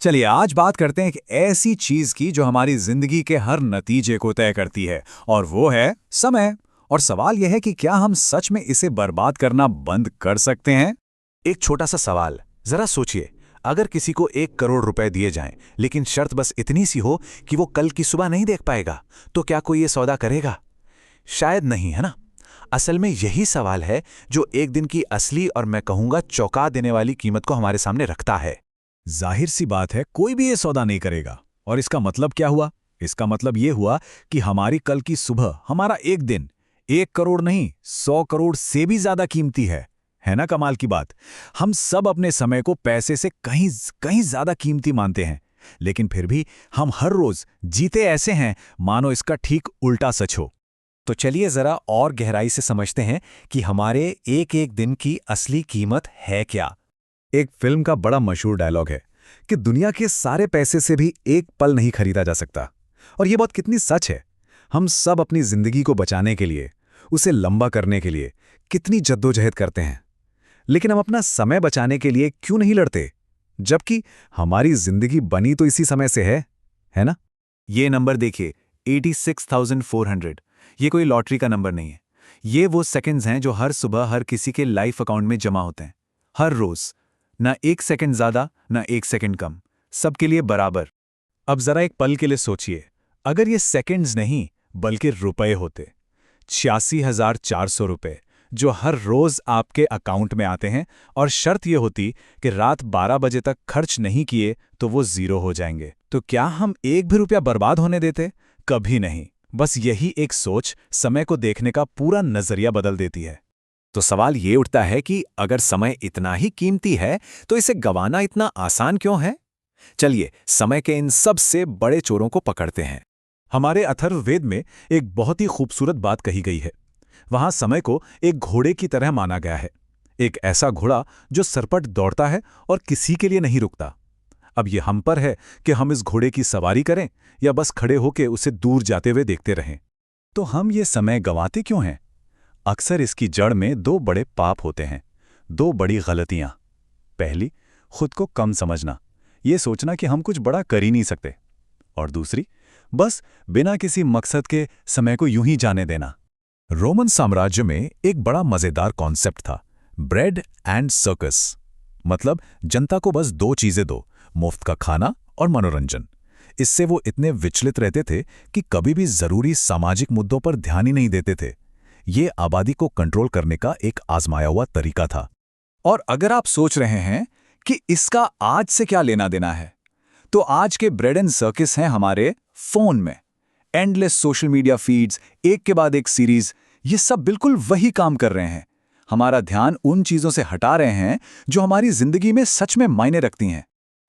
चलिए आज बात करते हैं एक ऐसी चीज की जो हमारी जिंदगी के हर नतीजे को तय करती है, और वो है समय। और सवाल यह है कि क्या हम सच में इसे बर्बाद करना बंद कर सकते हैं? एक छोटा सा सवाल, जरा सोचिए। अगर किसी को 1 करोड़ रुपए दिए जाएं, लेकिन शर्त बस इतनी सी हो कि वो कल की सुबह नहीं देख पाएगा, तो क्या कोई ये सौदा करेगा? शायद नहीं, है ना? असल में यही सवाल है जो एक दिन की असली और मैं कहूंगा चौंका देने वाली कीमत को हमारे सामने रखता है। जाहिर सी बात है, कोई भी ये सौदा नहीं करेगा। और इसका मतलब क्या हुआ? इसका मतलब ये हुआ कि हमारी कल की सुबह, हमारा एक दिन 1 करोड़ नहीं 100 करोड़ से भी ज्यादा कीमती है ना? कमाल की बात। हम सब अपने समय को पैसे से कहीं कहीं ज्यादा कीमती मानते हैं, लेकिन फिर भी हम हर रोज जीते ऐसे हैं मानो इसका ठीक उल्टा सच हो। तो चलिए जरा और गहराई से समझते हैं कि हमारे एक एक दिन की असली कीमत है क्या। एक फिल्म का बड़ा मशहूर डायलॉग है कि दुनिया के सारे पैसे से भी एक पल नहीं खरीदा जा सकता। और ये बात कितनी सच है। हम सब अपनी जिंदगी को बचाने के लिए, उसे लंबा करने के लिए कितनी जद्दोजहद करते हैं, लेकिन हम अपना समय बचाने के लिए क्यों नहीं लड़ते, जबकि हमारी जिंदगी बनी तो इसी समय से है ना? ये नंबर देखिए, 86,400। ये कोई लॉटरी का नंबर नहीं है। ये वो सेकंड्स हैं जो हर सुबह हर किसी के लाइफ अकाउंट में जमा होते हैं, हर रोज। ना 1 सेकंड ज्यादा, ना 1 सेकंड कम, सबके लिए बराबर। अब जरा एक पल के लिए सोचिए, अगर ये सेकंड्स नहीं बल्कि रुपए होते, 86,400 रुपए जो हर रोज आपके अकाउंट में आते हैं, और शर्त ये होती कि रात 12 बजे तक खर्च नहीं किए तो वो जीरो हो जाएंगे, तो क्या हम एक भी रुपया बर्बाद होने देते? कभी नहीं। बस यही एक सोच समय को देखने का पूरा नजरिया बदल देती है। तो सवाल ये उठता है कि अगर समय इतना ही कीमती है तो इसे गंवाना इतना आसान क्यों है? चलिए समय के इन सबसे बड़े चोरों को पकड़ते हैं। हमारे अथर्ववेद में एक बहुत ही खूबसूरत बात कही गई है। वहां समय को एक घोड़े की तरह माना गया है, एक ऐसा घोड़ा जो सरपट दौड़ता है और किसी के लिए नहीं रुकता। अब ये हम पर है कि हम इस घोड़े की सवारी करें या बस खड़े होकर उसे दूर जाते हुए देखते रहें। तो हम ये समय गंवाते क्यों हैं? अक्सर इसकी जड़ में दो बड़े पाप होते हैं, दो बड़ी गलतियां। पहली, खुद को कम समझना, ये सोचना कि हम कुछ बड़ा कर ही नहीं सकते। और दूसरी, बस बिना किसी मकसद के समय को यूं ही जाने देना। रोमन साम्राज्य में एक बड़ा मजेदार कॉन्सेप्ट था, ब्रेड एंड सर्कस। मतलब जनता को बस दो चीजें दो, मुफ्त का खाना और मनोरंजन। इससे वो इतने विचलित रहते थे कि कभी भी जरूरी सामाजिक मुद्दों पर ध्यान ही नहीं देते थे। ये आबादी को कंट्रोल करने का एक आजमाया हुआ तरीका था। और अगर आप सोच रहे हैं कि इसका आज से क्या लेना देना है, तो आज के ब्रेड एंड सर्कस हैं हमारे फोन में। एंडलेस सोशल मीडिया फीड्स, एक के बाद एक सीरीज, ये सब बिल्कुल वही काम कर रहे हैं। हमारा ध्यान उन चीजों से हटा रहे हैं जो हमारी जिंदगी में सच में मायने रखती हैं।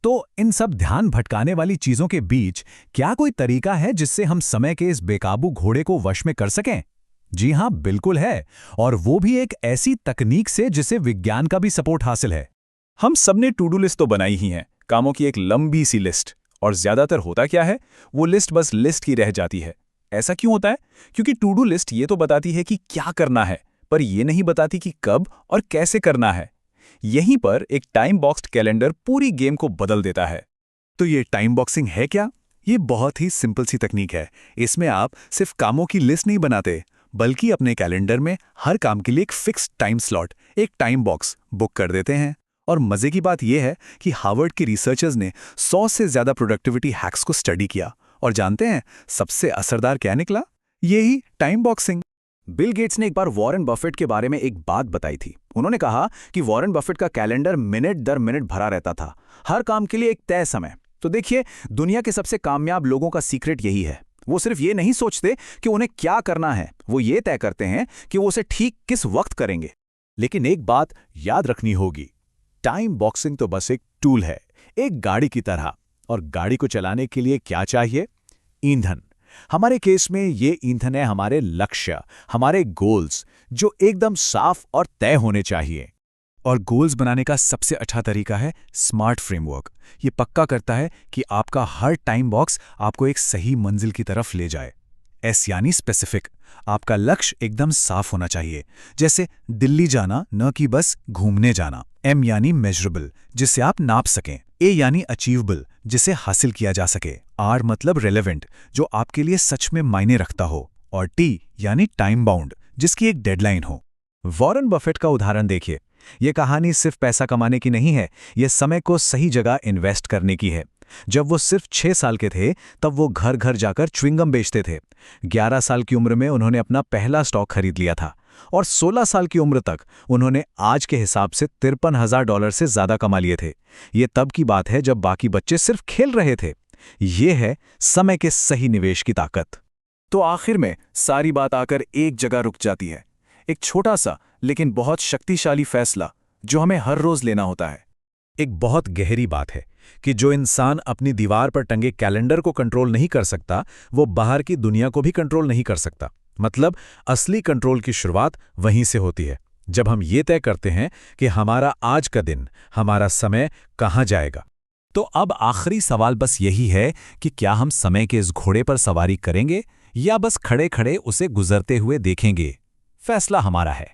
तो इन सब ध्यान भटकाने वाली चीजों के बीच क्या कोई तरीका है जिससे हम समय के इस बेकाबू घोड़े को वश में कर सकें? जी हां, बिल्कुल है। और वो भी एक ऐसी तकनीक से जिसे विज्ञान का भी सपोर्ट हासिल है। हम सबने टू डू लिस्ट तो बनाई ही है, कामों की एक लंबी सी लिस्ट। और ज्यादातर होता क्या है, वो लिस्ट बस लिस्ट ही रह जाती है। ऐसा क्यों होता है? क्योंकि टू डू लिस्ट ये तो बताती है कि क्या करना है, पर ये नहीं बताती कि कब और कैसे करना है। यहीं पर एक टाइम बॉक्स्ड कैलेंडर पूरी गेम को बदल देता है। तो ये टाइम बॉक्सिंग है क्या? ये बहुत ही सिंपल सी तकनीक है। इसमें आप सिर्फ कामों की लिस्ट नहीं बनाते, बल्कि अपने कैलेंडर में हर काम के लिए एक फिक्स्ड टाइम स्लॉट, एक टाइम बॉक्स बुक कर देते हैं। और मजे की बात यह है कि हार्वर्ड के रिसर्चर्स ने 100 से ज्यादा प्रोडक्टिविटी हैक्स को स्टडी किया, और जानते हैं सबसे असरदार क्या निकला? यही टाइम बॉक्सिंग। बिल गेट्स ने एक बार वॉरेन बफेट के बारे में एक बात बताई थी। उन्होंने कहा कि वॉरेन बफेट का कैलेंडर मिनट दर मिनट भरा रहता था, हर काम के लिए एक तय समय। तो देखिए, दुनिया के सबसे कामयाब लोगों का सीक्रेट यही है। वो सिर्फ ये नहीं सोचते कि उन्हें क्या करना है, वो ये तय करते हैं कि वो उसे ठीक किस वक्त करेंगे। लेकिन एक बात याद रखनी होगी, टाइम बॉक्सिंग तो बस एक टूल है, एक गाड़ी की तरह। और गाड़ी को चलाने के लिए क्या चाहिए? ईंधन। हमारे केस में ये ईंधन है हमारे लक्ष्य, हमारे गोल्स, जो एकदम साफ और तय होने चाहिए। और गोल्स बनाने का सबसे अच्छा तरीका है स्मार्ट फ्रेमवर्क। ये पक्का करता है कि आपका हर टाइम बॉक्स आपको एक सही मंजिल की तरफ ले जाए। एस यानी स्पेसिफिक। आपका लक्ष्य एकदम साफ होना चाहिए, जैसे दिल्ली जाना, न कि बस घूमने जाना। एम यानी मेजरेबल, जिसे आप नाप सकें। ए यानी अचीवेबल, जिसे हासिल किया जा सके। आर मतलब रेलेवेंट, जो आपके लिए सच में मायने रखता हो। और टी यानी टाइम बाउंड, जिसकी एक डेडलाइन हो। वॉरेन बफेट का उदाहरण देखिए। ये कहानी सिर्फ पैसा कमाने की नहीं है, ये समय को सही जगह इन्वेस्ट करने की है। जब वो सिर्फ 6 साल के थे, तब वो घर घर जाकर च्युइंगम बेचते थे। 11 साल की उम्र में उन्होंने अपना पहला स्टॉक खरीद लिया था, और 16 साल की उम्र तक उन्होंने आज के हिसाब से $53,000 से ज्यादा कमा लिए थे। ये तब की बात है जब बाकी बच्चे सिर्फ खेल रहे थे। ये है समय के सही निवेश की ताकत। तो आखिर में सारी बात आकर एक जगह रुक जाती है, एक छोटा सा लेकिन बहुत शक्तिशाली फैसला जो हमें हर रोज लेना होता है। एक बहुत गहरी बात है कि जो इंसान अपनी दीवार पर टंगे कैलेंडर को कंट्रोल नहीं कर सकता, वो बाहर की दुनिया को भी कंट्रोल नहीं कर सकता। मतलब असली कंट्रोल की शुरुआत वहीं से होती है, जब हम ये तय करते हैं कि हमारा आज का दिन, हमारा समय कहाँ जाएगा। तो अब आखिरी सवाल बस यही है कि क्या हम समय के इस घोड़े पर सवारी करेंगे या बस खड़े खड़े उसे गुजरते हुए देखेंगे। फैसला हमारा है।